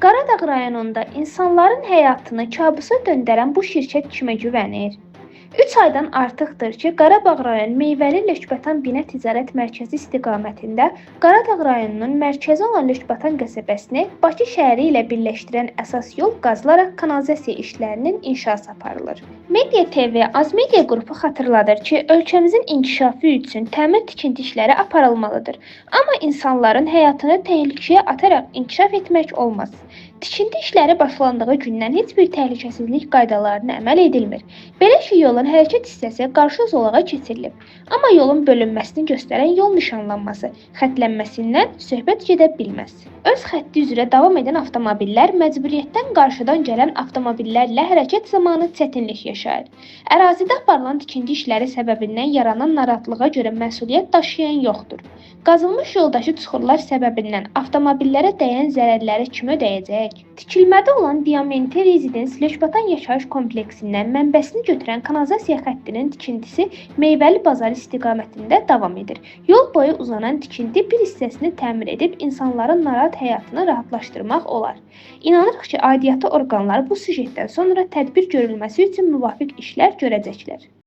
Qaradağ rayonunda insanların həyatını kabusa döndərən bu şirkət kimə güvənir? 3 aydan artıqdır ki, Qarabağ rayon Meyvəli Lökbatan Bina Ticarət Mərkəzi istiqamətində Qaradağ rayonunun mərkəzi olan Lökbatan qəsəbəsini Bakı şəhəri ilə birləşdirən əsas yol qazılaraq kanalizasiya işlərinin inşası aparılır. Media TV Azmedia qrupu xatırladır ki, ölkəmizin inkişafı üçün təmir tikinti işləri aparılmalıdır. Amma insanların həyatını təhlükəyə ataraq inkişaf etmək olmaz. Tikinti işləri başlandığı gündən heç bir təhlükəsizlik qaydalarına əməl edilmir. Belə ki, yolun hərəkət hissəsi qarşı zolağa keçirilib. Amma yolun bölünməsini göstərən yol nişanlanması xəttlənməsindən söhbət gedə bilməz. Öz xətti üzrə davam edən avtomobillər məcburiyyətdən qarşıdan gələn avtomobillərlə hərəkət zamanı çətinlik yaşayır. Ərazidə aparılan tikinti işləri səbəbindən yaranan narahatlığa görə məsuliyyət daşıyan yoxdur. Qazılmış yoldakı çuxurlar səbəbindən avtomobillərə dəyən zərərləri kim ödəyəcək? Tikilmədə olan Diamante Rezidens Lökbatan yaşayış kompleksindən mənbəsini götürən kanalizasiya xəttinin tikintisi Meyvəli bazarı istiqamətində davam edir. Yol boyu uzanan tikinti bir hissəsini təmir edib insanların narahat həyatını rahatlaşdırmaq olar. İnanırıq ki, aidiyyatı orqanlar bu süjetdən sonra tədbir görülməsi üçün müvafiq işlər görəcəklər.